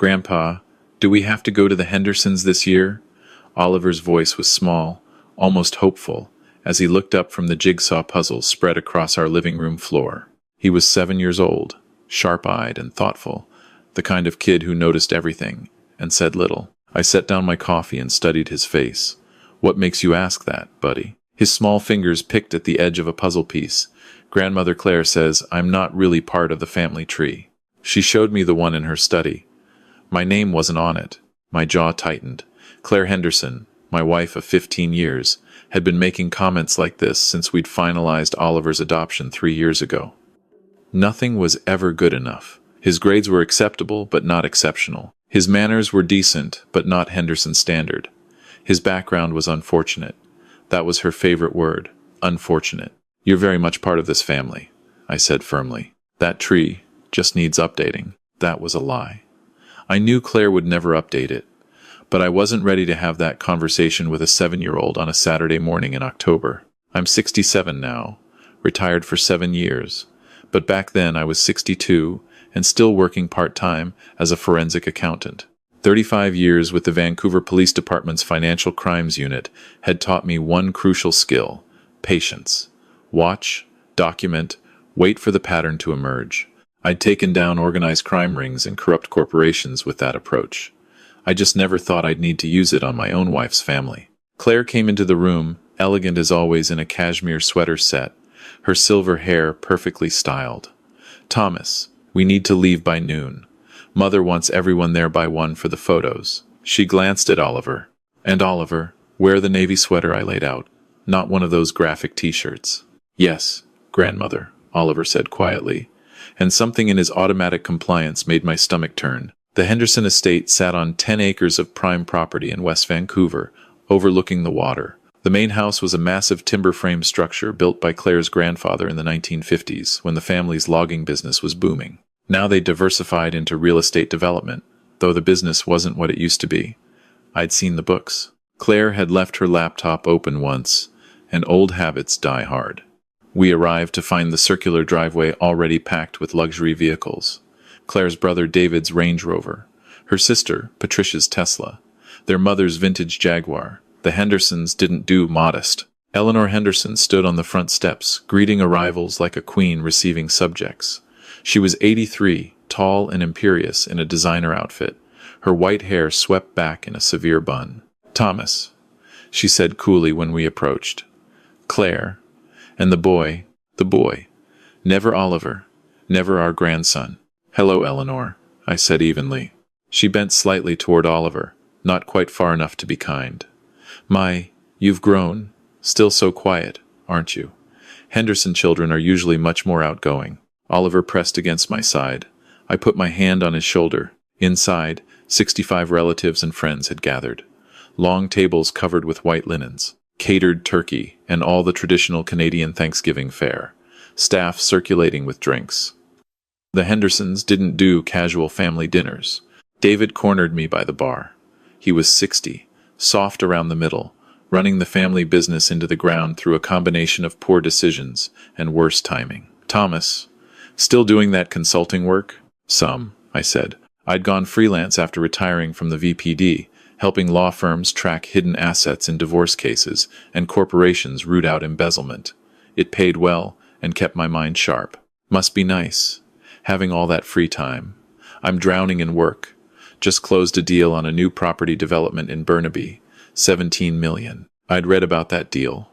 Grandpa, do we have to go to the Hendersons this year? Oliver's voice was small, almost hopeful, as he looked up from the jigsaw puzzles spread across our living room floor. He was 7 years old, sharp-eyed and thoughtful, the kind of kid who noticed everything and said little. I set down my coffee and studied his face. What makes you ask that, buddy? His small fingers picked at the edge of a puzzle piece. Grandmother Claire says I'm not really part of the family tree. She showed me the one in her study. My name wasn't on it. My jaw tightened. Claire Henderson, my wife of 15 years, had been making comments like this since we'd finalized Oliver's adoption 3 years ago. Nothing was ever good enough. His grades were acceptable, but not exceptional. His manners were decent, but not Henderson standard. His background was unfortunate. That was her favorite word, unfortunate. You're very much part of this family, I said firmly. That tree just needs updating. That was a lie. I knew Claire would never update it, but I wasn't ready to have that conversation with a 7-year-old on a Saturday morning in October. I'm 67 now, retired for 7 years, but back then I was 62 and still working part-time as a forensic accountant. 35 years with the Vancouver Police Department's Financial Crimes Unit had taught me one crucial skill: patience. Watch, document, wait for the pattern to emerge. I'd taken down organized crime rings and corrupt corporations with that approach. I just never thought I'd need to use it on my own wife's family. Claire came into the room, elegant as always in a cashmere sweater set, her silver hair perfectly styled. Thomas, we need to leave by noon. Mother wants everyone there by 1 for the photos. She glanced at Oliver. And Oliver, wear the navy sweater I laid out, not one of those graphic t-shirts. Yes, grandmother, Oliver said quietly, and something in his automatic compliance made my stomach turn. The Henderson estate sat on 10 acres of prime property in West Vancouver, overlooking the water. The main house was a massive timber frame structure built by Claire's grandfather in the 1950s, when the family's logging business was booming. Now they diversified into real estate development, though the business wasn't what it used to be. I'd seen the books. Claire had left her laptop open once, and old habits die hard. We arrived to find the circular driveway already packed with luxury vehicles. Claire's brother David's Range Rover, her sister Patricia's Tesla, their mother's vintage Jaguar. The Hendersons didn't do modest. Eleanor Henderson stood on the front steps, greeting arrivals like a queen receiving subjects. She was 83, tall and imperious in a designer outfit, her white hair swept back in a severe bun. Thomas, she said coolly when we approached. Claire, and the boy, never Oliver, never our grandson. Hello, Eleanor, I said evenly. She bent slightly toward Oliver, not quite far enough to be kind. You've grown. Still so quiet, aren't you? Henderson children are usually much more outgoing. Oliver pressed against my side. I put my hand on his shoulder. Inside, 65 relatives and friends had gathered. Long tables covered with white linens, catered turkey, and all the traditional Canadian Thanksgiving fare. Staff circulating with drinks. The Hendersons didn't do casual family dinners. David cornered me by the bar. He was 60, soft around the middle, running the family business into the ground through a combination of poor decisions and worse timing. Thomas, still doing that consulting work? Some, I said. I'd gone freelance after retiring from the VPD, helping law firms track hidden assets in divorce cases and corporations root out embezzlement. It paid well and kept my mind sharp. Must be nice, having all that free time. I'm drowning in work. Just closed a deal on a new property development in Burnaby, $17 million. I'd read about that deal.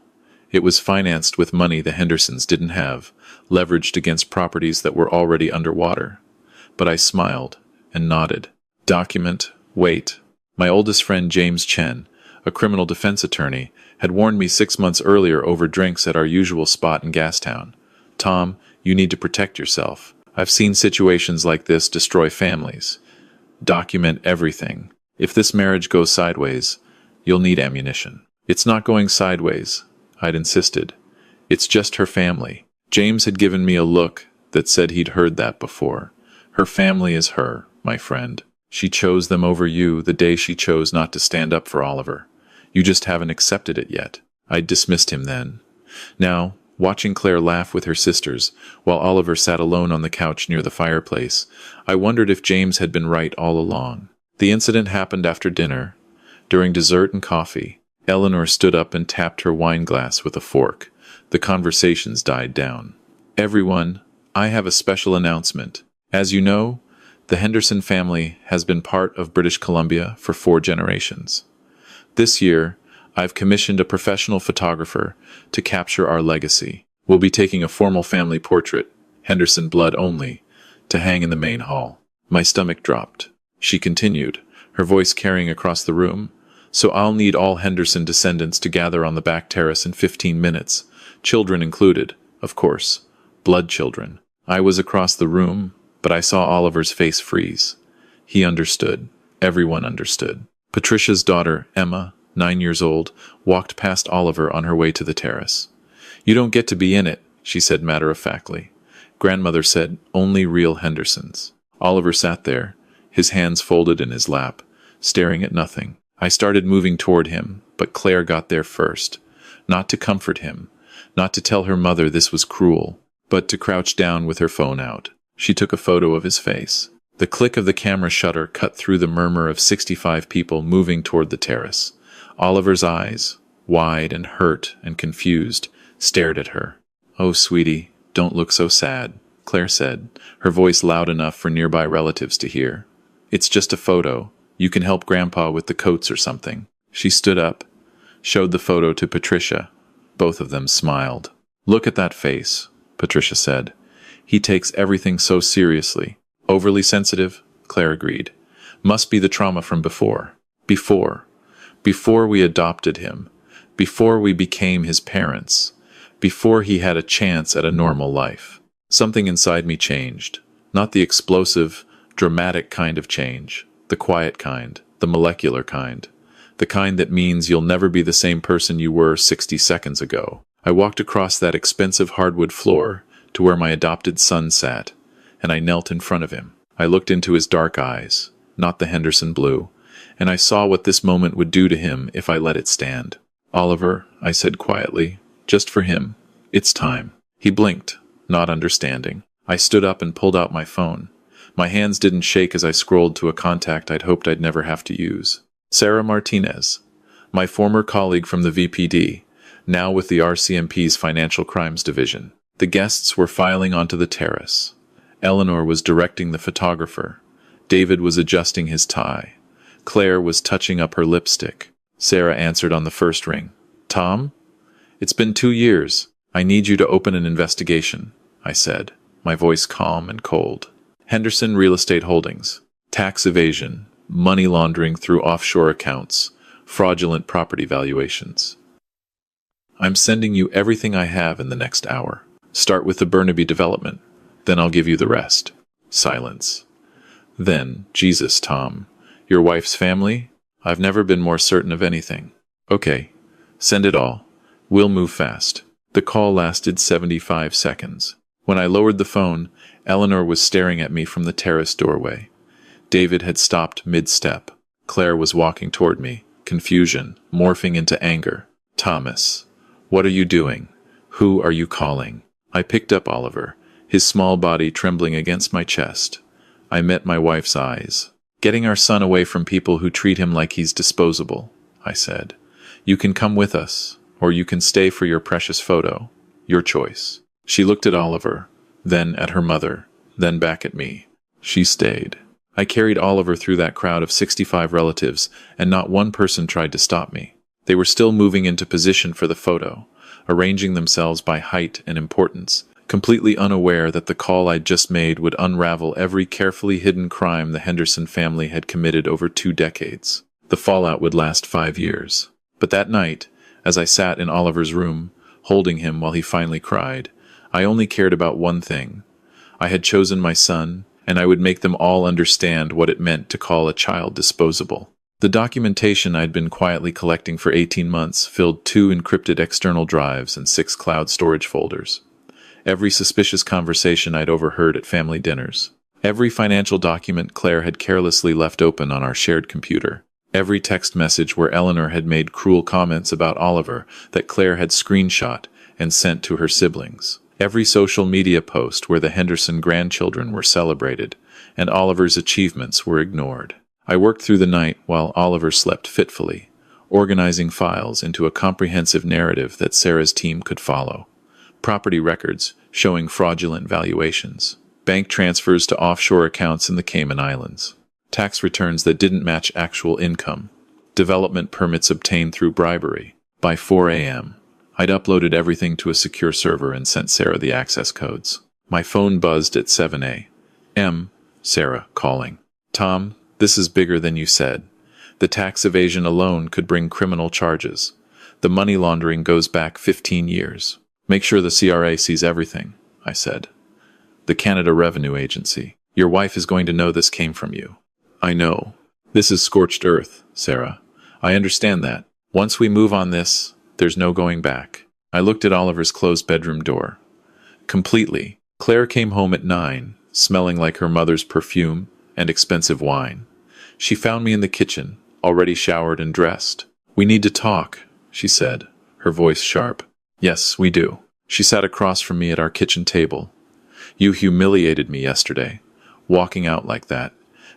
It was financed with money the Hendersons didn't have, leveraged against properties that were already underwater. But I smiled and nodded. Document, wait. My oldest friend James Chen, a criminal defense attorney, had warned me 6 months earlier over drinks at our usual spot in Gastown. Tom, you need to protect yourself. I've seen situations like this destroy families. Document everything. If this marriage goes sideways, you'll need ammunition. It's not going sideways, I'd insisted. It's just her family. James had given me a look that said he'd heard that before. Her family is her, my friend. She chose them over you the day she chose not to stand up for Oliver. You just haven't accepted it yet. I dismissed him then. Now, Watching Claire laugh with her sisters, while Oliver sat alone on the couch near the fireplace, I wondered if James had been right all along. The incident happened after dinner. During dessert and coffee, Eleanor stood up and tapped her wine glass with a fork. The conversations died down. "Everyone, I have a special announcement. As you know, the Henderson family has been part of British Columbia for 4 generations. This year, I've commissioned a professional photographer to capture our legacy. We'll be taking a formal family portrait, Henderson blood only, to hang in the main hall." My stomach dropped. She continued, her voice carrying across the room. "So I'll need all Henderson descendants to gather on the back terrace in 15 minutes, children included, of course, blood children." I was across the room, but I saw Oliver's face freeze. He understood. Everyone understood. Patricia's daughter, Emma, 9 years old, walked past Oliver on her way to the terrace. "You don't get to be in it," she said matter-of-factly. Grandmother said, "Only real Hendersons." Oliver sat there, his hands folded in his lap, staring at nothing. I started moving toward him, but Claire got there first. Not to comfort him, not to tell her mother this was cruel, but to crouch down with her phone out. She took a photo of his face. The click of the camera shutter cut through the murmur of 65 people moving toward the terrace. Oliver's eyes, wide and hurt and confused, stared at her. "Oh, sweetie, don't look so sad," Claire said, her voice loud enough for nearby relatives to hear. "It's just a photo. You can help Grandpa with the coats or something." She stood up, showed the photo to Patricia. Both of them smiled. "Look at that face," Patricia said. "He takes everything so seriously." "Overly sensitive," Claire agreed. "Must be the trauma from before. Before we adopted him. Before we became his parents. Before he had a chance at a normal life." Something inside me changed. Not the explosive, dramatic kind of change. The quiet kind. The molecular kind. The kind that means you'll never be the same person you were 60 seconds ago. I walked across that expensive hardwood floor to where my adopted son sat, and I knelt in front of him. I looked into his dark eyes, not the Henderson blue, and I saw what this moment would do to him if I let it stand. "Oliver," I said quietly, "just for him, it's time." He blinked, not understanding. I stood up and pulled out my phone. My hands didn't shake as I scrolled to a contact I'd hoped I'd never have to use. Sarah Martinez, my former colleague from the VPD, now with the RCMP's Financial Crimes Division. The guests were filing onto the terrace. Eleanor was directing the photographer. David was adjusting his tie. Claire was touching up her lipstick. Sarah answered on the first ring. "Tom? It's been 2 years. I need you to open an investigation," I said, my voice calm and cold. "Henderson Real Estate Holdings. Tax evasion, money laundering through offshore accounts, fraudulent property valuations. I'm sending you everything I have in the next hour. Start with the Burnaby development, then I'll give you the rest." Silence. Then, "Jesus, Tom. Your wife's family? I've never been more certain of anything." "Okay. Send it all. We'll move fast." The call lasted 75 seconds. When I lowered the phone, Eleanor was staring at me from the terrace doorway. David had stopped mid-step. Claire was walking toward me, confusion morphing into anger. "Thomas, what are you doing? Who are you calling?" I picked up Oliver, his small body trembling against my chest. I met my wife's eyes. "Getting our son away from people who treat him like he's disposable," I said. "You can come with us, or you can stay for your precious photo. Your choice." She looked at Oliver, then at her mother, then back at me. She stayed. I carried Oliver through that crowd of 65 relatives, and not one person tried to stop me. They were still moving into position for the photo, arranging themselves by height and importance, completely unaware that the call I'd just made would unravel every carefully hidden crime the Henderson family had committed over 2 decades. The fallout would last 5 years. But that night, as I sat in Oliver's room, holding him while he finally cried, I only cared about one thing. I had chosen my son, and I would make them all understand what it meant to call a child disposable. The documentation I'd been quietly collecting for 18 months filled 2 encrypted external drives and 6 cloud storage folders. Every suspicious conversation I'd overheard at family dinners. Every financial document Claire had carelessly left open on our shared computer. Every text message where Eleanor had made cruel comments about Oliver that Claire had screenshot and sent to her siblings. Every social media post where the Henderson grandchildren were celebrated and Oliver's achievements were ignored. I worked through the night while Oliver slept fitfully, organizing files into a comprehensive narrative that Sarah's team could follow. Property records showing fraudulent valuations, bank transfers to offshore accounts in the Cayman Islands, tax returns that didn't match actual income, development permits obtained through bribery. By 4 a.m., I'd uploaded everything to a secure server and sent Sarah the access codes. My phone buzzed at 7 a.m., Sarah calling. "Tom, this is bigger than you said. The tax evasion alone could bring criminal charges. The money laundering goes back 15 years. Make sure the CRA sees everything," I said. "The Canada Revenue Agency. Your wife is going to know this came from you." "I know. This is scorched earth, Sarah. I understand that. Once we move on this, there's no going back." I looked at Oliver's closed bedroom door. Completely. Claire came home at 9, smelling like her mother's perfume and expensive wine. She found me in the kitchen, already showered and dressed. "We need to talk," she said, her voice sharp. "Yes, we do." She sat across from me at our kitchen table. "You humiliated me yesterday, walking out like that,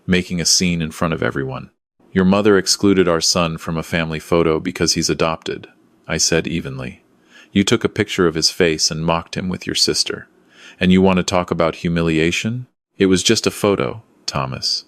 making a scene in front of everyone. Your mother excluded our son from a family photo because he's adopted," I said evenly. "You took a picture of his face and mocked him with your sister. And you want to talk about humiliation? It was just a photo, Thomas.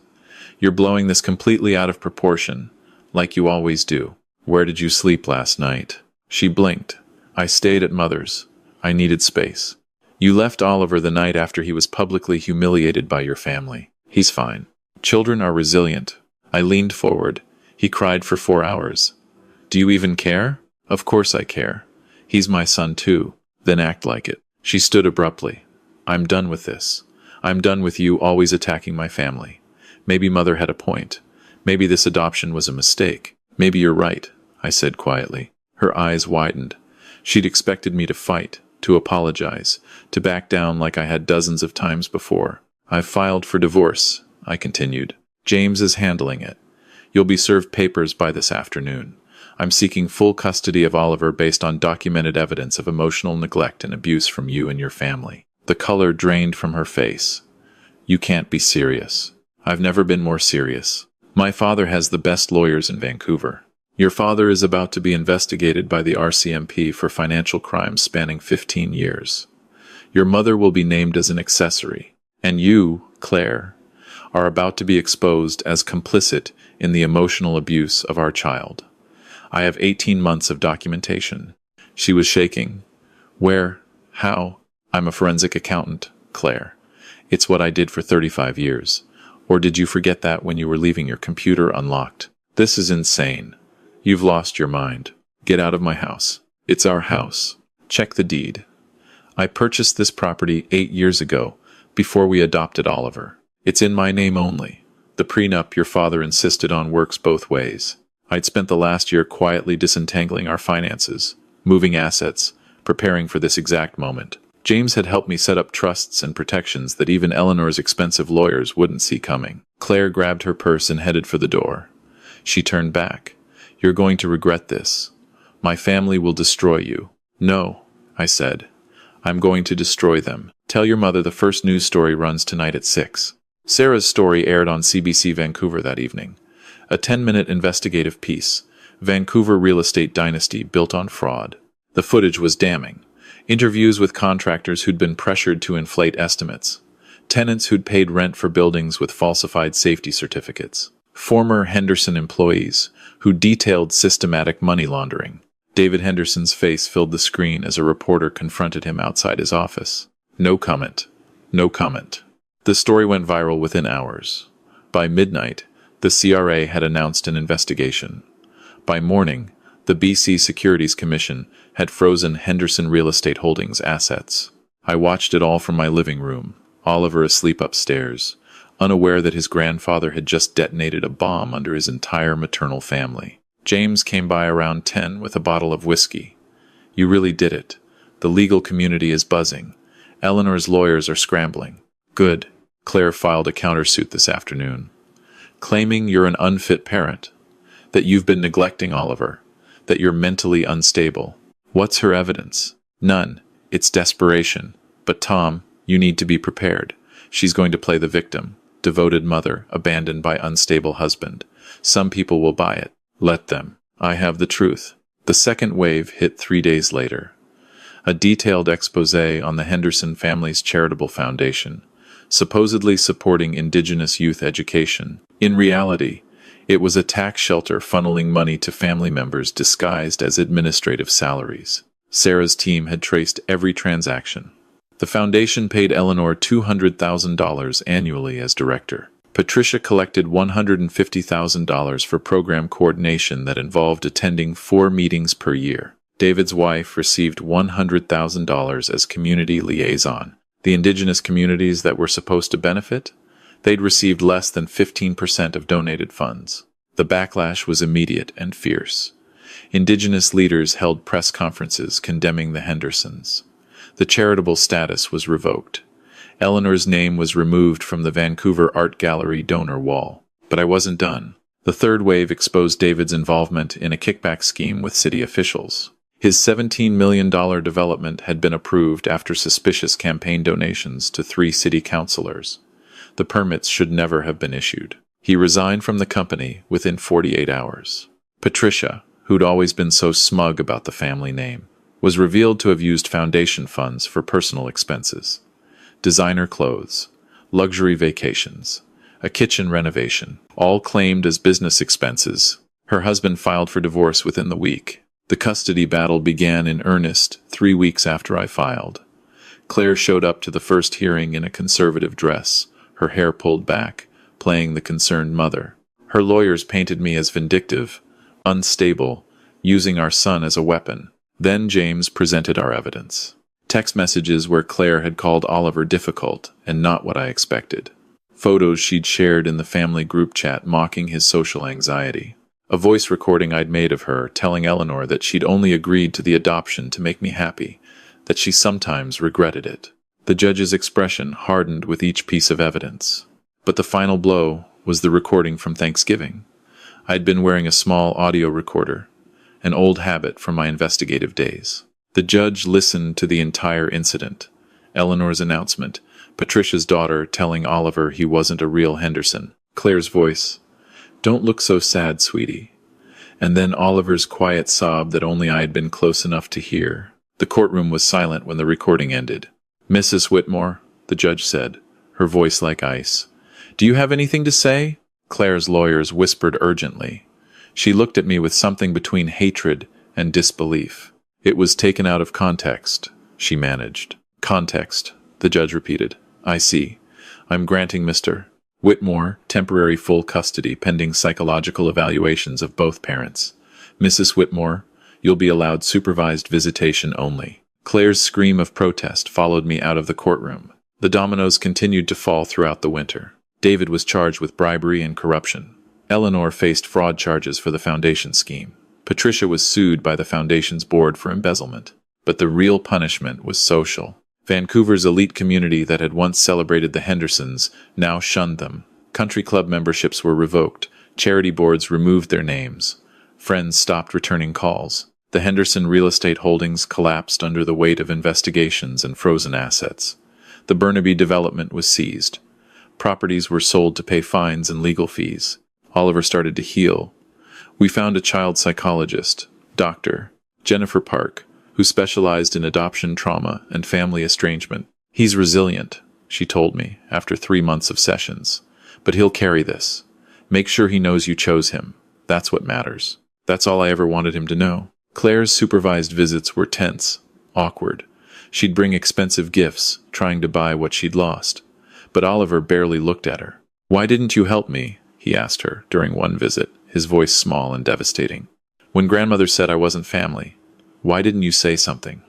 You're blowing this completely out of proportion, like you always do. Where did you sleep last night?" She blinked. "I stayed at Mother's. I needed space. You left Oliver the night after he was publicly humiliated by your family. He's fine. Children are resilient." I leaned forward. "He cried for 4 hours. Do you even care?" "Of course I care. He's my son too." "Then act like it." She stood abruptly. "I'm done with this. I'm done with you always attacking my family. Maybe Mother had a point. Maybe this adoption was a mistake. Maybe you're right," I said quietly. Her eyes widened. She'd expected me to fight, to apologize, to back down like I had dozens of times before. "I've filed for divorce," I continued. "James is handling it. You'll be served papers by this afternoon. I'm seeking full custody of Oliver based on documented evidence of emotional neglect and abuse from you and your family." The color drained from her face. "You can't be serious." "I've never been more serious. My father has the best lawyers in Vancouver. Your father is about to be investigated by the RCMP for financial crimes spanning 15 years. Your mother will be named as an accessory. And you, Claire, are about to be exposed as complicit in the emotional abuse of our child. I have 18 months of documentation." She was shaking. "Where? How?" "I'm a forensic accountant, Claire. It's what I did for 35 years. Or did you forget that when you were leaving your computer unlocked? This is insane. You've lost your mind. Get out of my house. It's our house. Check the deed. I purchased this property 8 years ago, before we adopted Oliver. It's in my name only. The prenup your father insisted on works both ways. I'd spent the last year quietly disentangling our finances, moving assets, preparing for this exact moment. James had helped me set up trusts and protections that even Eleanor's expensive lawyers wouldn't see coming." Claire grabbed her purse and headed for the door. She turned back. "You're going to regret this. My family will destroy you." "No," I said. "I'm going to destroy them. Tell your mother the first news story runs tonight at 6. Sarah's story aired on CBC Vancouver that evening. A 10-minute investigative piece, Vancouver Real Estate Dynasty Built on Fraud. The footage was damning. Interviews with contractors who'd been pressured to inflate estimates. Tenants who'd paid rent for buildings with falsified safety certificates. Former Henderson employees who detailed systematic money laundering. David Henderson's face filled the screen as a reporter confronted him outside his office. No comment. No comment. The story went viral within hours. By midnight, the CRA had announced an investigation. By morning, the BC Securities Commission had frozen Henderson Real Estate Holdings assets. I watched it all from my living room, Oliver asleep upstairs, unaware that his grandfather had just detonated a bomb under his entire maternal family. James came by around 10 with a bottle of whiskey. "You really did it. The legal community is buzzing. Eleanor's lawyers are scrambling." "Good." Claire filed a countersuit this afternoon, claiming you're an unfit parent, that you've been neglecting Oliver, that you're mentally unstable. What's her evidence? None. It's desperation. But Tom, you need to be prepared. She's going to play the victim. Devoted mother, abandoned by unstable husband. Some people will buy it. Let them. I have the truth. The second wave hit 3 days later. A detailed expose on the Henderson family's charitable foundation, supposedly supporting Indigenous youth education. In reality, it was a tax shelter funneling money to family members disguised as administrative salaries. Sarah's team had traced every transaction. The foundation paid Eleanor $200,000 annually as director. Patricia collected $150,000 for program coordination that involved attending 4 meetings per year. David's wife received $100,000 as community liaison. The Indigenous communities that were supposed to benefit? They'd received less than 15% of donated funds. The backlash was immediate and fierce. Indigenous leaders held press conferences condemning the Hendersons. The charitable status was revoked. Eleanor's name was removed from the Vancouver Art Gallery donor wall. But I wasn't done. The third wave exposed David's involvement in a kickback scheme with city officials. His $17 million development had been approved after suspicious campaign donations to 3 city councilors. The permits should never have been issued. He resigned from the company within 48 hours. Patricia, who'd always been so smug about the family name, was revealed to have used foundation funds for personal expenses. Designer clothes, luxury vacations, a kitchen renovation, all claimed as business expenses. Her husband filed for divorce within the week. The custody battle began in earnest 3 weeks after I filed. Claire showed up to the first hearing in a conservative dress, her hair pulled back, playing the concerned mother. Her lawyers painted me as vindictive, unstable, using our son as a weapon. Then James presented our evidence. Text messages where Claire had called Oliver difficult and not what I expected. Photos she'd shared in the family group chat mocking his social anxiety. A voice recording I'd made of her telling Eleanor that she'd only agreed to the adoption to make me happy, that she sometimes regretted it. The judge's expression hardened with each piece of evidence. But the final blow was the recording from Thanksgiving. I'd been wearing a small audio recorder, an old habit from my investigative days. The judge listened to the entire incident. Eleanor's announcement, Patricia's daughter telling Oliver he wasn't a real Henderson, Claire's voice, "Don't look so sad, sweetie." And then Oliver's quiet sob that only I had been close enough to hear. The courtroom was silent when the recording ended. "Mrs. Whitmore," the judge said, her voice like ice, "do you have anything to say?" Claire's lawyers whispered urgently. She looked at me with something between hatred and disbelief. "It was taken out of context," she managed. "Context," the judge repeated. "I see. I'm granting Mr. Whitmore temporary full custody pending psychological evaluations of both parents. Mrs. Whitmore, you'll be allowed supervised visitation only." Claire's scream of protest followed me out of the courtroom. The dominoes continued to fall throughout the winter. David was charged with bribery and corruption. Eleanor faced fraud charges for the foundation scheme. Patricia was sued by the foundation's board for embezzlement. But the real punishment was social. Vancouver's elite community that had once celebrated the Hendersons now shunned them. Country club memberships were revoked. Charity boards removed their names. Friends stopped returning calls. The Henderson real estate holdings collapsed under the weight of investigations and frozen assets. The Burnaby development was seized. Properties were sold to pay fines and legal fees. Oliver started to heal. We found a child psychologist, Dr. Jennifer Park, who specialized in adoption trauma and family estrangement. "He's resilient," she told me, after 3 months of sessions. "But he'll carry this. Make sure he knows you chose him. That's what matters." That's all I ever wanted him to know. Claire's supervised visits were tense, awkward. She'd bring expensive gifts, trying to buy what she'd lost. But Oliver barely looked at her. "Why didn't you help me?" he asked her during one visit, his voice small and devastating. "When grandmother said I wasn't family, why didn't you say something?"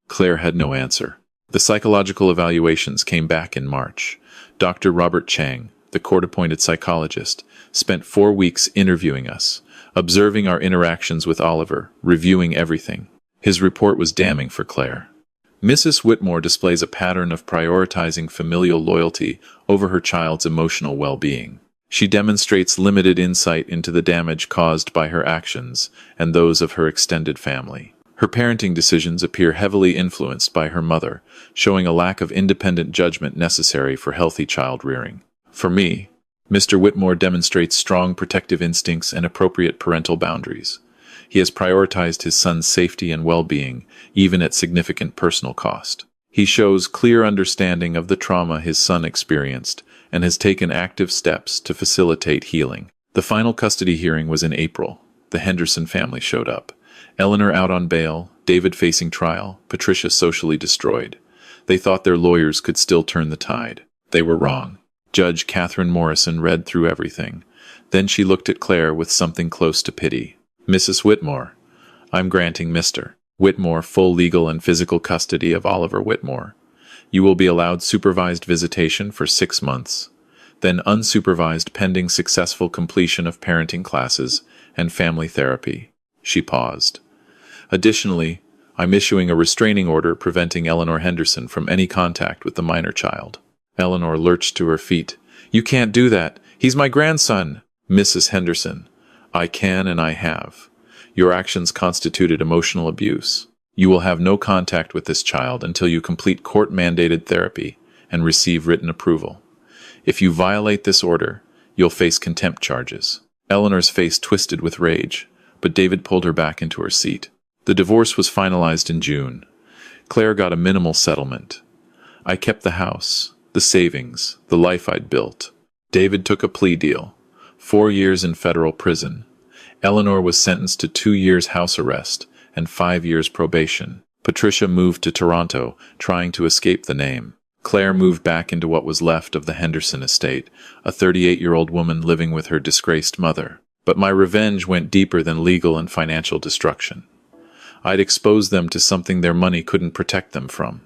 Claire had no answer. The psychological evaluations came back in March. Dr. Robert Chang, the court-appointed psychologist, spent 4 weeks interviewing us, observing our interactions with Oliver, reviewing everything. His report was damning for Claire. Mrs. Whitmore displays a pattern of prioritizing familial loyalty over her child's emotional well-being. She demonstrates limited insight into the damage caused by her actions and those of her extended family. Her parenting decisions appear heavily influenced by her mother, showing a lack of independent judgment necessary for healthy child rearing. For me, Mr. Whitmore demonstrates strong protective instincts and appropriate parental boundaries. He has prioritized his son's safety and well-being, even at significant personal cost. He shows clear understanding of the trauma his son experienced and has taken active steps to facilitate healing. The final custody hearing was in April. The Henderson family showed up. Eleanor out on bail, David facing trial, Patricia socially destroyed. They thought their lawyers could still turn the tide. They were wrong. Judge Catherine Morrison read through everything. Then she looked at Claire with something close to pity. Mrs. Whitmore, I'm granting Mr. Whitmore full legal and physical custody of Oliver Whitmore. You will be allowed supervised visitation for 6 months, then unsupervised pending successful completion of parenting classes and family therapy. She paused. Additionally, I'm issuing a restraining order preventing Eleanor Henderson from any contact with the minor child. Eleanor lurched to her feet. You can't do that. He's my grandson. Mrs. Henderson, I can and I have. Your actions constituted emotional abuse. You will have no contact with this child until you complete court-mandated therapy and receive written approval. If you violate this order, you'll face contempt charges. Eleanor's face twisted with rage, but David pulled her back into her seat. The divorce was finalized in June. Claire got a minimal settlement. I kept the house, the savings, the life I'd built. David took a plea deal. 4 years in federal prison. Eleanor was sentenced to 2 years house arrest and 5 years probation. Patricia moved to Toronto, trying to escape the name. Claire moved back into what was left of the Henderson estate, a 38-year-old woman living with her disgraced mother. But my revenge went deeper than legal and financial destruction. I'd exposed them to something their money couldn't protect them from.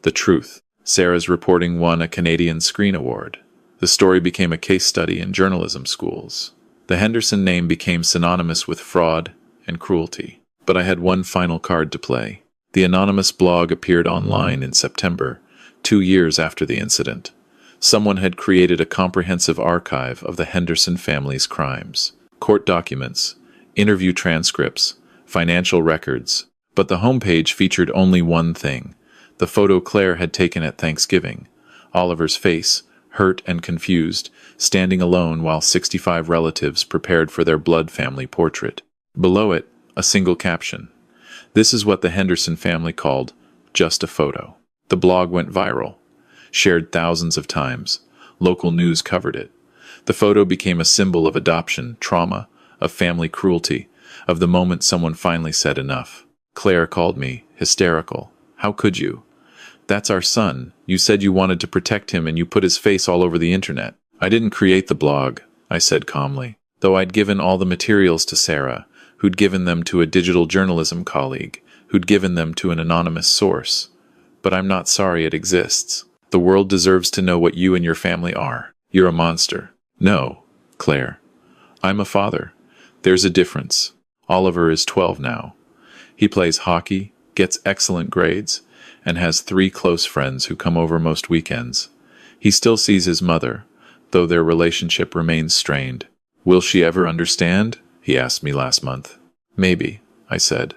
The truth. Sarah's reporting won a Canadian Screen Award. The story became a case study in journalism schools. The Henderson name became synonymous with fraud and cruelty. But I had one final card to play. The anonymous blog appeared online in September, 2 years after the incident. Someone had created a comprehensive archive of the Henderson family's crimes. Court documents, interview transcripts, financial records. But the homepage featured only one thing. The photo Claire had taken at Thanksgiving. Oliver's face, hurt and confused, standing alone while 65 relatives prepared for their blood family portrait. Below it, a single caption. This is what the Henderson family called just a photo. The blog went viral, shared thousands of times. Local news covered it. The photo became a symbol of adoption, trauma, of family cruelty, of the moment someone finally said enough. Claire called me, hysterical. How could you? That's our son. You said you wanted to protect him and you put his face all over the internet. I didn't create the blog, I said calmly, though I'd given all the materials to Sarah, who'd given them to a digital journalism colleague, who'd given them to an anonymous source. But I'm not sorry it exists. The world deserves to know what you and your family are. You're a monster. No, Claire. I'm a father. There's a difference. Oliver is 12 now. He plays hockey, gets excellent grades, and has 3 close friends who come over most weekends. He still sees his mother, though their relationship remains strained. Will she ever understand? He asked me last month. Maybe, I said.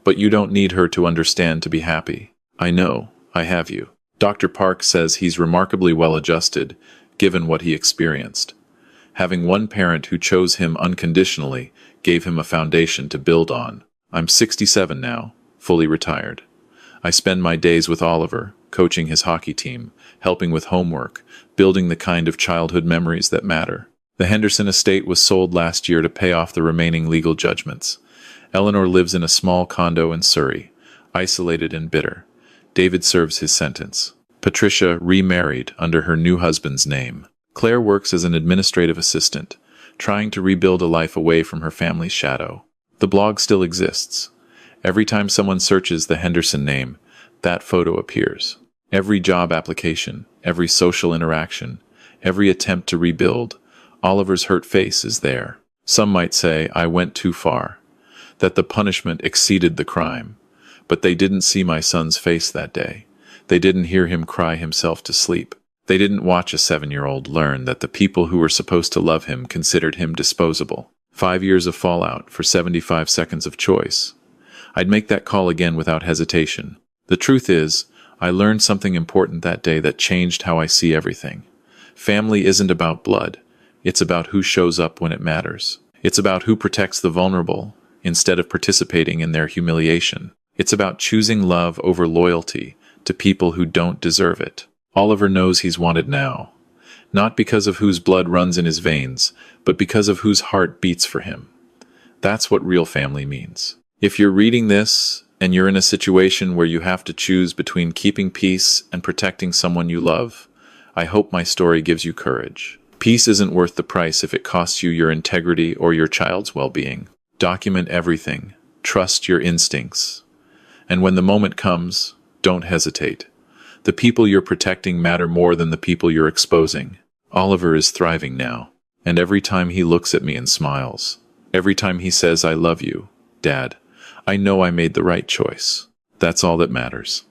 But you don't need her to understand to be happy. I know, I have you. Dr. Park says he's remarkably well adjusted, given what he experienced. Having one parent who chose him unconditionally gave him a foundation to build on. I'm 67 now, fully retired. I spend my days with Oliver, coaching his hockey team, helping with homework, building the kind of childhood memories that matter. The Henderson estate was sold last year to pay off the remaining legal judgments. Eleanor lives in a small condo in Surrey, isolated and bitter. David serves his sentence. Patricia remarried under her new husband's name. Claire works as an administrative assistant, trying to rebuild a life away from her family's shadow. The blog still exists. Every time someone searches the Henderson name, that photo appears. Every job application, every social interaction, every attempt to rebuild, Oliver's hurt face is there. Some might say I went too far, that the punishment exceeded the crime. But they didn't see my son's face that day. They didn't hear him cry himself to sleep. They didn't watch a 7-year-old learn that the people who were supposed to love him considered him disposable. 5 years of fallout for 75 seconds of choice. I'd make that call again without hesitation. The truth is, I learned something important that day that changed how I see everything. Family isn't about blood. It's about who shows up when it matters. It's about who protects the vulnerable instead of participating in their humiliation. It's about choosing love over loyalty to people who don't deserve it. Oliver knows he's wanted now, not because of whose blood runs in his veins, but because of whose heart beats for him. That's what real family means. If you're reading this and you're in a situation where you have to choose between keeping peace and protecting someone you love, I hope my story gives you courage. Peace isn't worth the price if it costs you your integrity or your child's well-being. Document everything. Trust your instincts. And when the moment comes, don't hesitate. The people you're protecting matter more than the people you're exposing. Oliver is thriving now, and every time he looks at me and smiles, every time he says, "I love you, Dad," I know I made the right choice. That's all that matters.